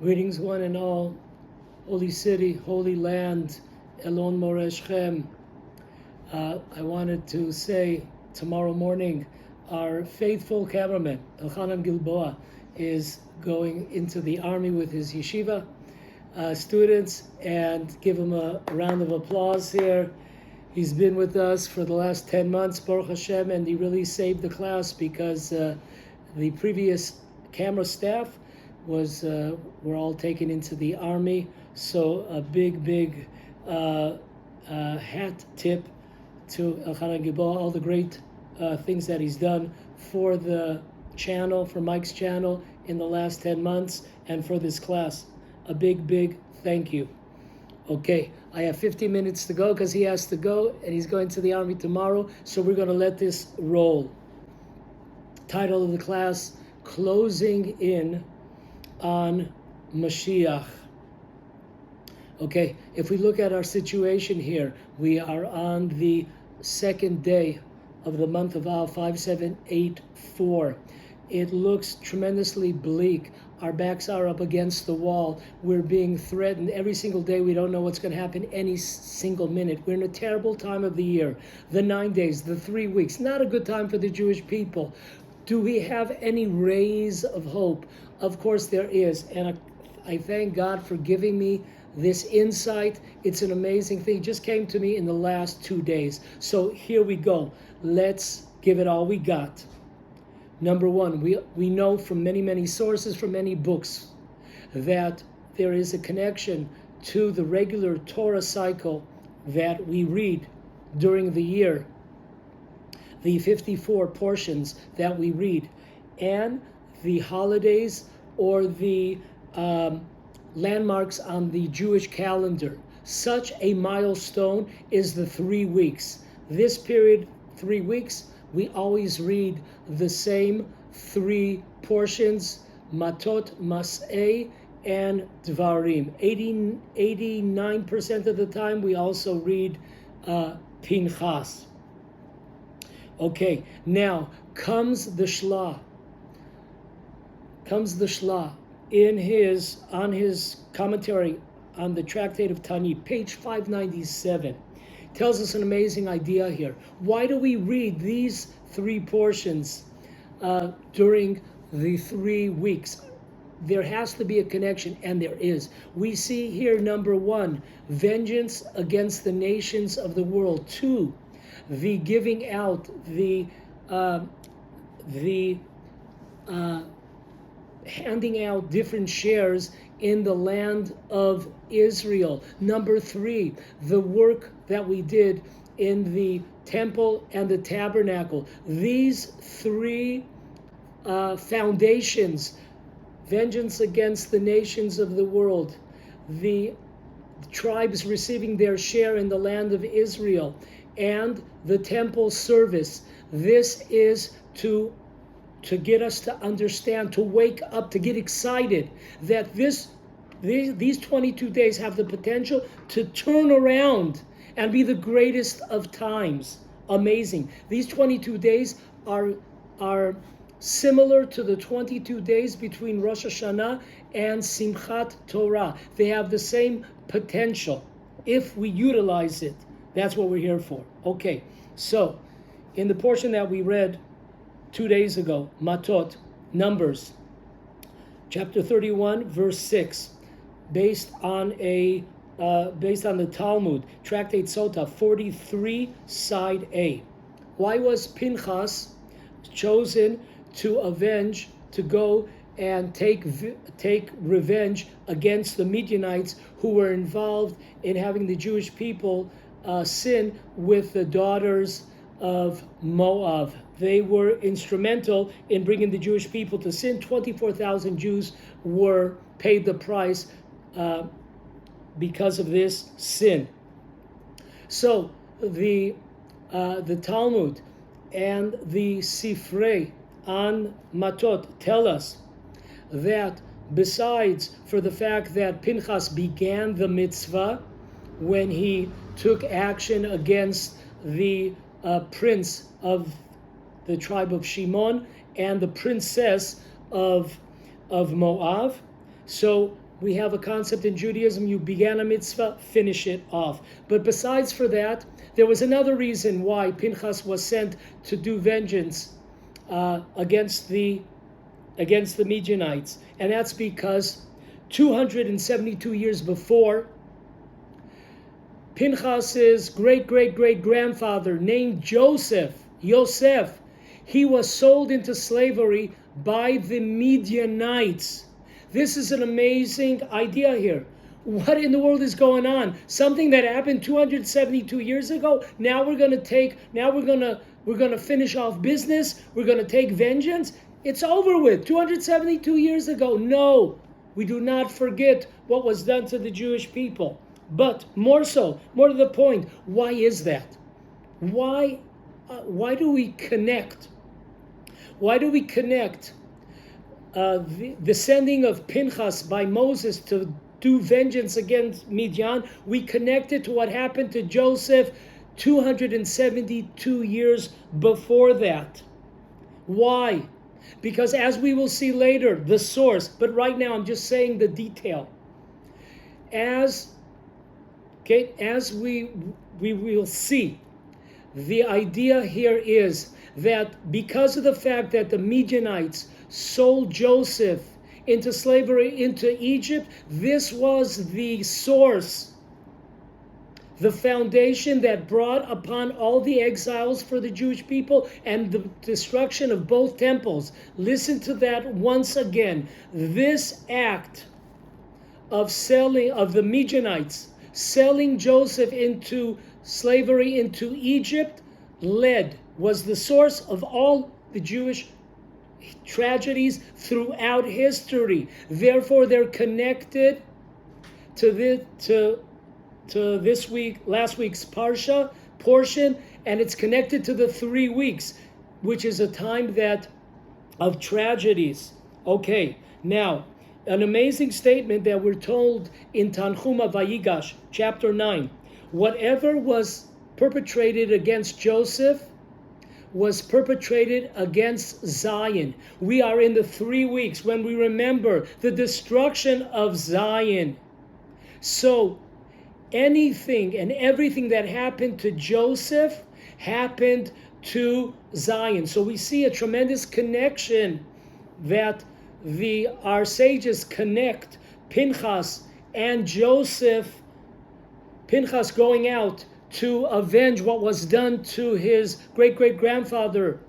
Greetings one and all, holy city, holy land, Elon Moreshchem. I wanted to say tomorrow morning, our faithful cameraman, Elchanan Gilboa, is going into the army with his yeshiva students, and give him a round of applause here. He's been with us for the last 10 months, Baruch Hashem, and he really saved the class because the previous camera staff were all taken into the army. So a big hat tip to Elchanan Gilboa, all the great things that he's done for the channel, for Mike's channel in the last 10 months, and for this class. A big thank you. Okay, I have 15 minutes to go because he has to go and he's going to the army tomorrow, so we're going to let this roll. Title of the class, Closing In on Mashiach. Okay, if we look at our situation here, we are on the second day of the month of Av, 5784. It looks tremendously bleak. Our backs are up against the wall. We're being threatened every single day. We don't know what's going to happen any single minute. We're in a terrible time of the year. The 9 days, the 3 weeks, not a good time for the Jewish people. Do we have any rays of hope? Of course there is. And I thank God for giving me this insight. It's an amazing thing. It just came to me in the last 2 days. So here we go. Let's give it all we got. Number one, we know from many sources, from many books, that there is a connection to the regular Torah cycle that we read during the year, the 54 portions that we read, and the holidays or the landmarks on the Jewish calendar. Such a milestone is the 3 weeks. This period, 3 weeks, we always read the same 3 portions, Matot, Mas'eh, and Dvarim. 89% of the time we also read Pinhas. Okay, now comes the Shlah. On his commentary on the Tractate of Tanit, page 597. Tells us an amazing idea here. Why do we read these 3 portions during the 3 weeks? There has to be a connection, and there is. We see here, number 1, vengeance against the nations of the world. 2, the giving out, the handing out different shares in the land of Israel. Number 3, the work that we did in the temple and the tabernacle. These 3 foundations, vengeance against the nations of the world, the tribes receiving their share in the land of Israel, and the temple service. This is to get us to understand, to wake up, to get excited that these 22 days have the potential to turn around and be the greatest of times. Amazing. These 22 days are similar to the 22 days between Rosh Hashanah and Simchat Torah. They have the same potential if we utilize it. That's what we're here for. Okay, so in the portion that we read 2 days ago, Matot, Numbers, chapter 31, verse 6, based on the Talmud, Tractate Sota 43, side A. Why was Pinchas chosen to go and take revenge against the Midianites who were involved in having the Jewish people sin with the daughters of Moab? They were instrumental in bringing the Jewish people to sin. 24,000 Jews were paid the price because of this sin. So the Talmud and the Sifrei on Matot tell us that besides for the fact that Pinchas began the mitzvah when he took action against the prince of the tribe of Shimon and the princess of Moab, so we have a concept in Judaism, you began a mitzvah, finish it off. But besides for that, there was another reason why Pinchas was sent to do vengeance against the Midianites. And that's because 272 years before, Pinchas's great-great-great-grandfather named Joseph, he was sold into slavery by the Midianites. This is an amazing idea here. What in the world is going on? Something that happened 272 years ago. Now we're going to finish off business. We're going to take vengeance. It's over with. 272 years ago. No, we do not forget what was done to the Jewish people. But more to the point, why is that? Why do we connect? Why do we connect the sending of Pinchas by Moses to do vengeance against Midian? We connect it to what happened to Joseph 272 years before that. We Because as we will see later, the source, but right now I'm just saying the detail. As we will see, the idea here is that because of the fact that the Midianites sold Joseph into slavery into Egypt, this was the source, the foundation that brought upon all the exiles for the Jewish people and the destruction of both temples. Listen to that once again. This act of the Midianites selling Joseph into slavery into Egypt was the source of all the Jewish tragedies throughout history. Therefore, they're connected to last week's Parsha portion, and it's connected to the 3 weeks, which is a time of tragedies. Okay, now, an amazing statement that we're told in Tanchuma Vayigash, chapter 9. Whatever was perpetrated against Joseph was perpetrated against Zion. We are in the 3 weeks when we remember the destruction of Zion. So, anything and everything that happened to Joseph happened to Zion. So we see a tremendous connection that our sages connect Pinchas and Joseph, Pinchas going out to avenge what was done to his great-great-grandfather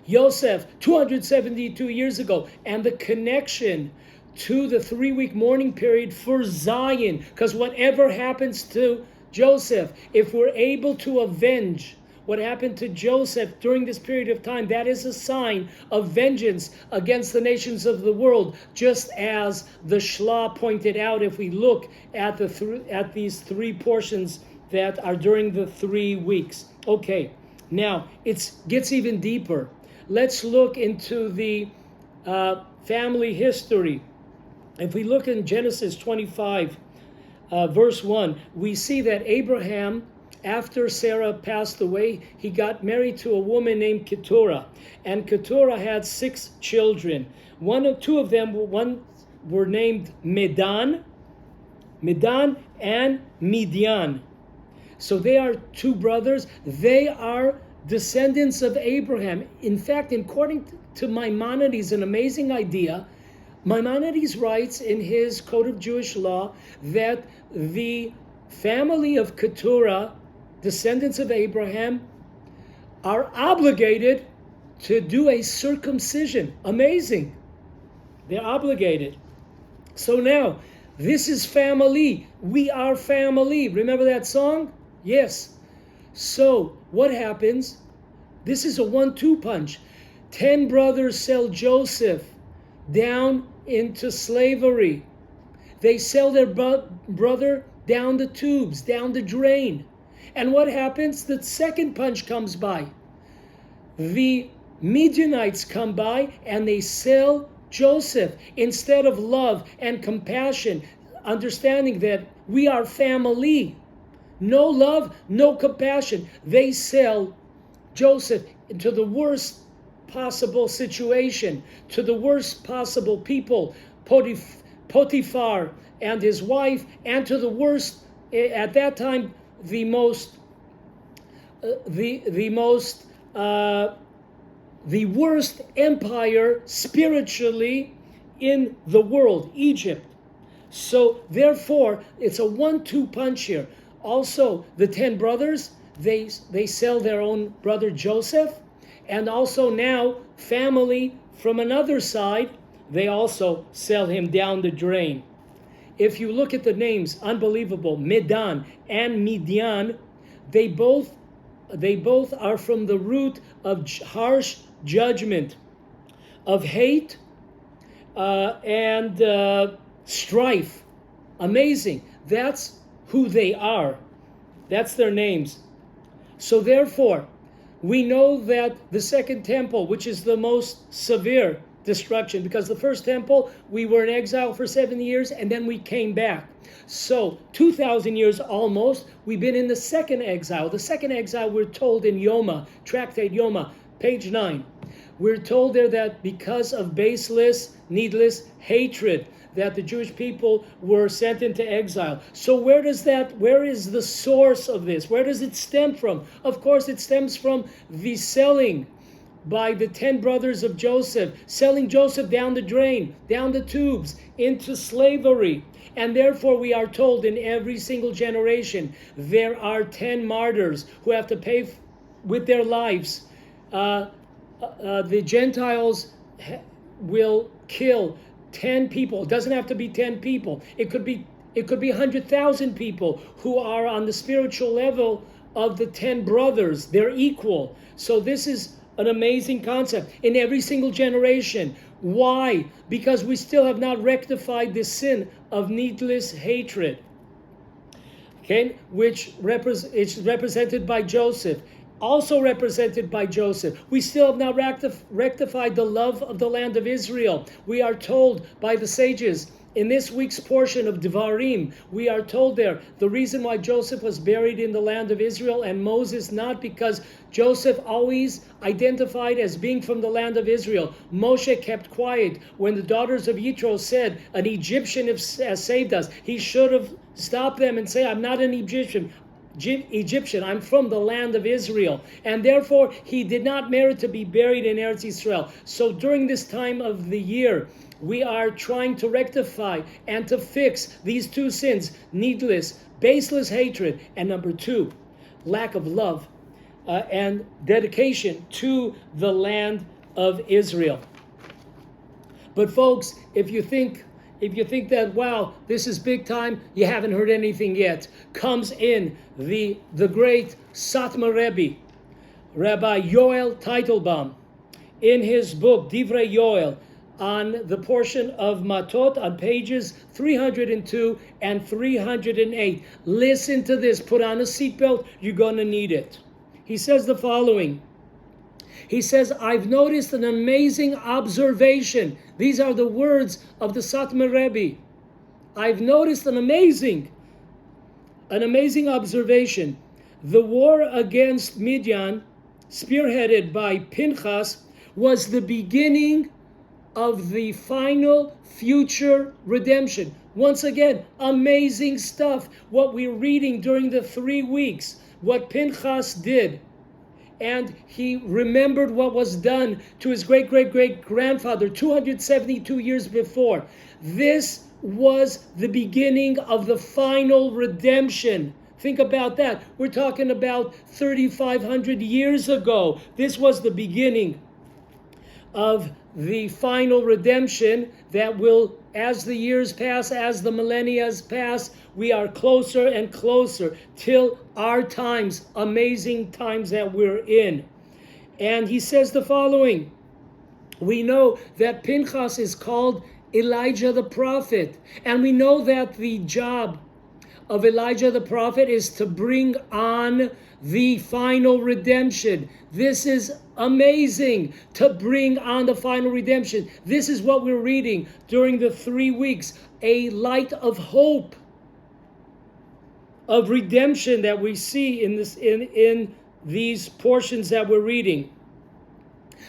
Joseph 272 years ago, and the connection to the 3-week mourning period for Zion, because whatever happens to Joseph, if we're able to avenge what happened to Joseph during this period of time, that is a sign of vengeance against the nations of the world, just as the Shla pointed out if we look at these 3 portions that are during the 3 weeks. Okay, now it gets even deeper. Let's look into the family history. If we look in Genesis 25, verse 1, we see that Abraham, after Sarah passed away, he got married to a woman named Keturah. And Keturah had 6 children. Two of them were named Medan and Midian. So they are 2 brothers. They are descendants of Abraham. In fact, according to Maimonides, an amazing idea, Maimonides writes in his Code of Jewish Law that the family of Keturah, descendants of Abraham, are obligated to do a circumcision. Amazing. They're obligated. So now, this is family. We are family. Remember that song? Yes. So, what happens? This is a 1-2 punch. 10 brothers sell Joseph down into slavery. They sell their brother down the tubes, down the drain. And what happens? The second punch comes by. The Midianites come by and they sell Joseph. Instead of love and compassion, understanding that we are family, no love, no compassion, they sell Joseph into the worst possible situation, to the worst possible people, Potiphar, Potiphar and his wife, and to the worst, at that time, the worst empire spiritually in the world, Egypt. So therefore, it's a 1-2 punch here. Also, the 10 brothers, they sell their own brother Joseph, and also now family from another side, they also sell him down the drain. If you look at the names, unbelievable, Medan and Midian, they both are from the root of harsh judgment, of hate and strife. Amazing. That's who they are. That's their names. So therefore, we know that the second temple, which is the most severe destruction, because the first temple, we were in exile for 70 years and then we came back. So 2,000 years almost, we've been in the second exile. The second exile, we're told in Yoma, Tractate Yoma, page 9. We're told there that because of baseless, needless hatred, that the Jewish people were sent into exile. So where is the source of this? Where does it stem from? Of course, it stems from the selling by the 10 brothers of Joseph, selling Joseph down the drain, down the tubes, into slavery. And therefore we are told in every single generation, there are 10 martyrs who have to pay with their lives. The Gentiles will kill 10 people. It doesn't have to be 10 people. It could be 100,000 people who are on the spiritual level of the 10 brothers. They're equal. So this is an amazing concept in every single generation. Why? Because we still have not rectified this sin of needless hatred. Okay, which is represented by Joseph. Also represented by Joseph. We still have not rectified the love of the land of Israel. We are told by the sages in this week's portion of Devarim, we are told there the reason why Joseph was buried in the land of Israel and Moses not, because Joseph always identified as being from the land of Israel. Moshe kept quiet when the daughters of Yitro said an Egyptian has saved us. He should have stopped them and say, I'm not an Egyptian, I'm from the land of Israel. And therefore, he did not merit to be buried in Eretz Yisrael. So during this time of the year, we are trying to rectify and to fix these two sins, needless, baseless hatred, and number 2, lack of love and dedication to the land of Israel. But folks, if you think that, wow, this is big time, you haven't heard anything yet. Comes in the great Satmar Rebbe, Rabbi Yoel Teitelbaum, in his book, Divrei Yoel, on the portion of Matot on pages 302 and 308. Listen to this. Put on a seatbelt. You're going to need it. He says the following. He says, I've noticed an amazing observation. These are the words of the Satmar Rebbe. I've noticed an amazing observation. The war against Midian, spearheaded by Pinhas, was the beginning of the final future redemption. Once again, amazing stuff. What we're reading during the 3 weeks, what Pinhas did. And he remembered what was done to his great-great-great-grandfather 272 years before. This was the beginning of the final redemption. Think about that. We're talking about 3,500 years ago. This was the beginning of the final redemption that will, as the years pass, as the millennia pass, we are closer and closer till our times, amazing times that we're in. And he says the following. We know that Pinhas is called Elijah the prophet. And we know that the job of Elijah the prophet is to bring on the final redemption. This is amazing, to bring on the final redemption. This is what we're reading during the 3 weeks, a light of hope, of redemption that we see in these portions that we're reading.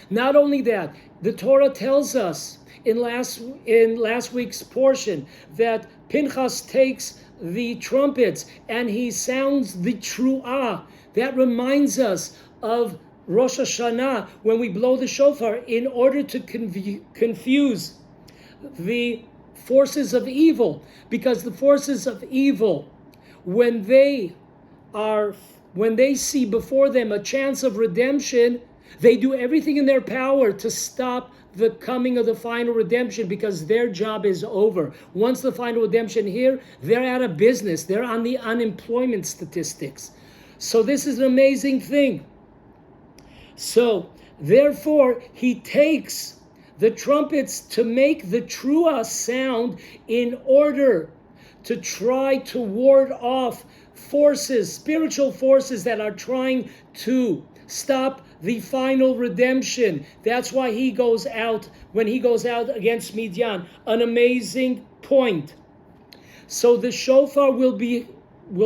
Not only that, the Torah tells us in last week's portion that Pinchas takes the trumpets and he sounds the truah. That reminds us of Rosh Hashanah when we blow the shofar in order to confuse the forces of evil, because the forces of evil, when they see before them a chance of redemption, they do everything in their power to stop the coming of the final redemption, because their job is over. Once the final redemption here, they're out of business. They're on the unemployment statistics. So this is an amazing thing. So therefore, he takes the trumpets to make the truah sound in order to try to ward off forces, spiritual forces that are trying to stop the final redemption. That's why he goes out, when he goes out against Midian. An amazing point. So the shofar will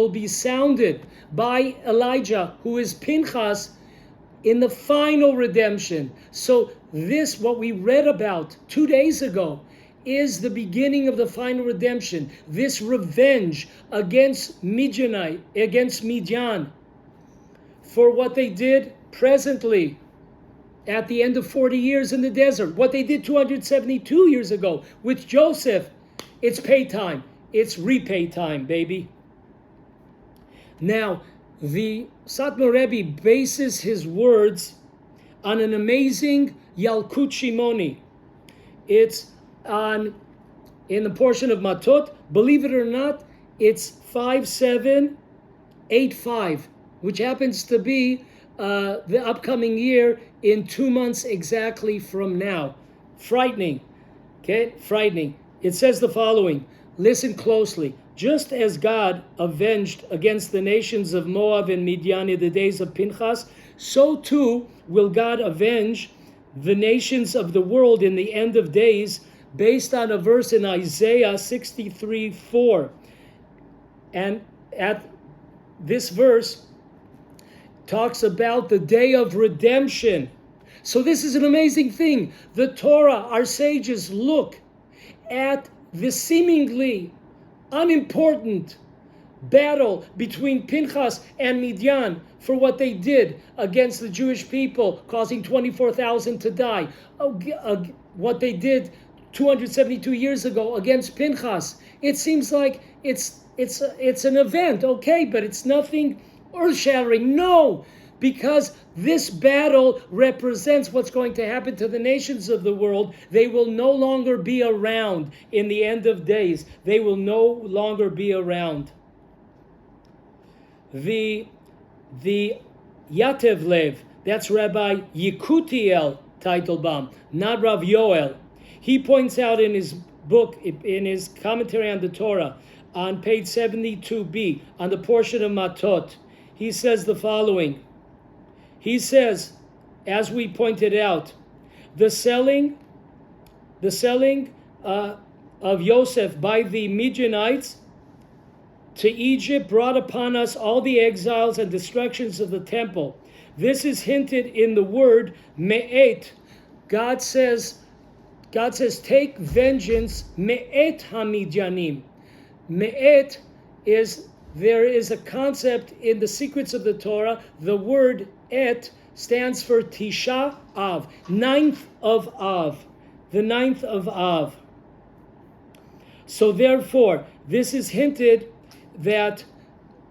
be sounded by Elijah, who is Pinchas, in the final redemption. So this, what we read about 2 days ago, is the beginning of the final redemption. This revenge against Midian for what they did presently at the end of 40 years in the desert. What they did 272 years ago with Joseph. It's pay time. It's repay time, baby. Now, the Satmar Rebbe bases his words on an amazing Yalkut Shimoni. It's in the portion of Matot. Believe it or not, it's 5785, which happens to be the upcoming year in 2 months exactly from now. Frightening. Okay, frightening. It says the following. Listen closely. Just as God avenged against the nations of Moab and Midian in the days of Pinchas, so too will God avenge the nations of the world in the end of days, based on a verse in Isaiah 63:4. And at this verse talks about the day of redemption. So this is an amazing thing. The Torah, our sages, look at the seemingly unimportant battle between Pinchas and Midian for what they did against the Jewish people, causing 24,000 to die. What they did 272 years ago against Pinchas. It seems like it's an event, okay, but it's nothing earth-shattering. No, because this battle represents what's going to happen to the nations of the world. They will no longer be around in the end of days. They will no longer be around. The Yatev Lev, that's Rabbi Yekutiel Teitelbaum, not Rav Yoel. He points out in his book, in his commentary on the Torah, on page 72b, on the portion of Matot, he says the following. He says, as we pointed out, the selling of Joseph by the Midianites to Egypt brought upon us all the exiles and destructions of the temple. This is hinted in the word me'et. God says, take vengeance, me'et hamidianim. Me'et there is a concept in the secrets of the Torah. The word et stands for Tisha Av, 9th of Av, the 9th of Av. So therefore, this is hinted that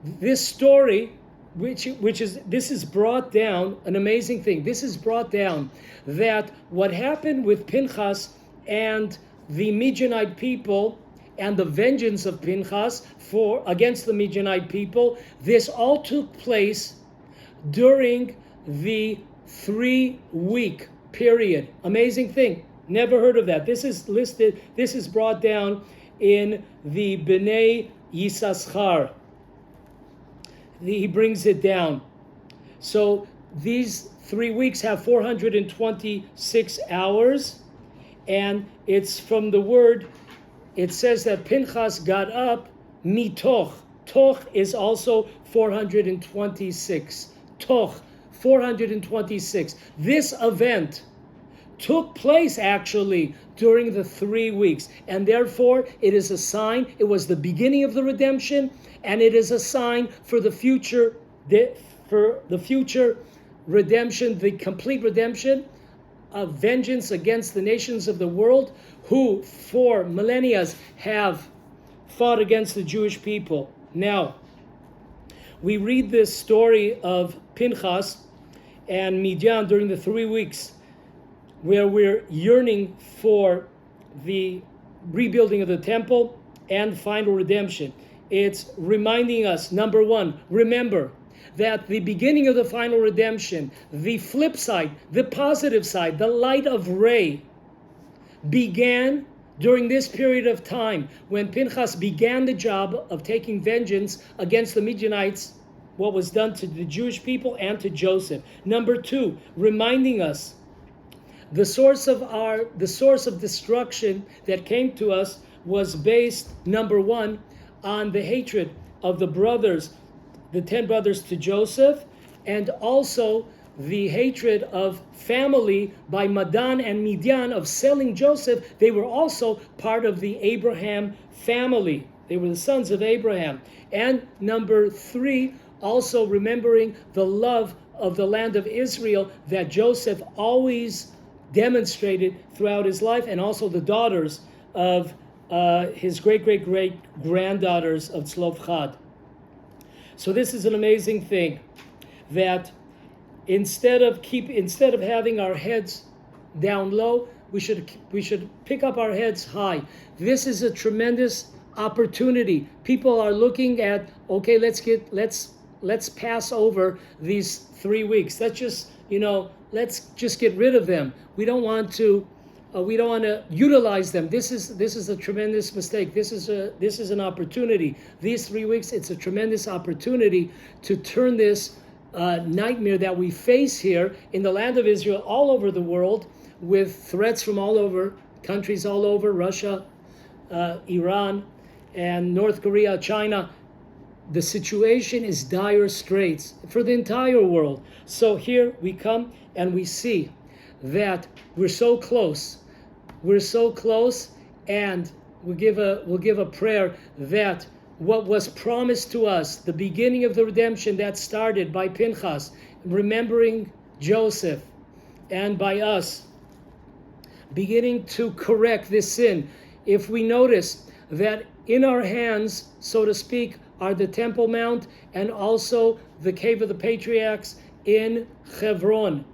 this story, this is brought down, an amazing thing. This is brought down that what happened with Pinchas and the Midianite people and the vengeance of Pinchas against the Midianite people, this all took place during the 3-week period. Amazing thing. Never heard of that. This is listed, this is brought down in the Bnei Yisachar. He brings it down. So these 3 weeks have 426 hours, and it's from the word, it says that Pinchas got up mitoch. Toch is also 426. Toch, 426. This event took place actually during the 3 weeks, and therefore it is a sign. It was the beginning of the redemption, and it is a sign for the future, redemption, the complete redemption of vengeance against the nations of the world who for millennia have fought against the Jewish people. Now, we read this story of Pinhas and Midian during the 3 weeks where we're yearning for the rebuilding of the temple and final redemption. It's reminding us, number one, remember that the beginning of the final redemption, the flip side, the positive side, the light of Ray, began during this period of time when Pinhas began the job of taking vengeance against the Midianites, what was done to the Jewish people and to Joseph. Number two, reminding us the source of destruction that came to us was based, number one, on the hatred of the brothers, the 10 brothers to Joseph, and also the hatred of family by Madan and Midian of selling Joseph. They were also part of the Abraham family. They were the sons of Abraham. And number three, also remembering the love of the land of Israel that Joseph always demonstrated throughout his life, and also the daughters of his great-great-great-granddaughters of Tzlofchad. So this is an amazing thing, that instead of having our heads down low, we should pick up our heads high. This is a tremendous opportunity. People are looking at, okay, let's pass over these 3 weeks. Let's just get rid of them. We don't want to utilize them. This is a tremendous mistake. This is an opportunity. These 3 weeks, it's a tremendous opportunity to turn this nightmare that we face here in the land of Israel, all over the world, with threats from all over, countries all over, Russia, Iran, and North Korea, China. The situation is dire straits for the entire world. So here we come and we see that we're so close. We're so close, and we'll give a prayer that what was promised to us, the beginning of the redemption that started by Pinhas, remembering Joseph, and by us beginning to correct this sin. If we notice that in our hands, so to speak, are the Temple Mount and also the Cave of the Patriarchs in Hebron.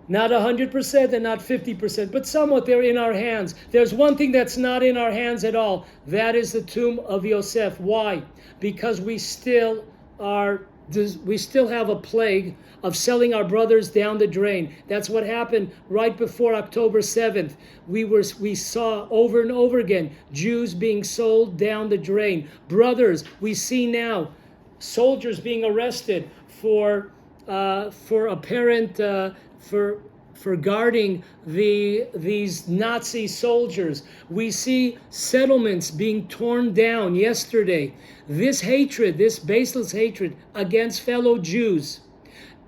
Not 100% and not 50%, but somewhat they're in our hands. There's one thing that's not in our hands at all. That is the tomb of Yosef. Why? Because we still have a plague of selling our brothers down the drain. That's what happened right before October 7th. We saw over and over again Jews being sold down the drain. Brothers, we see now soldiers being arrested for guarding these Nazi soldiers. We see settlements being torn down yesterday. This hatred, this baseless hatred against fellow Jews.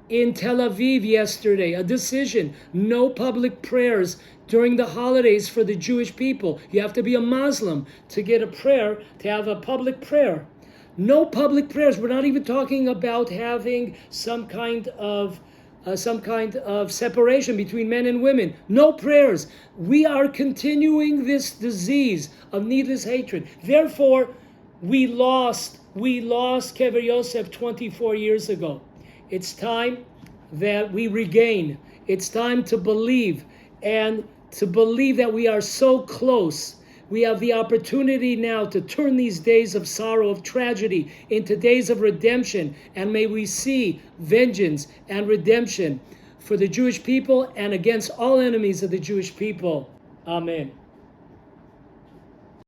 In Tel Aviv yesterday, a decision, no public prayers during the holidays for the Jewish people. You have to be a Muslim to get a prayer, to have a public prayer. No public prayers. We're not even talking about having some kind of separation between men and women. No prayers. We are continuing this disease of needless hatred. Therefore, we lost Kever Yosef 24 years ago. It's time that we regain. It's time to believe, and to believe that we are so close. We have the opportunity now to turn these days of sorrow, of tragedy, into days of redemption. And may we see vengeance and redemption for the Jewish people and against all enemies of the Jewish people. Amen.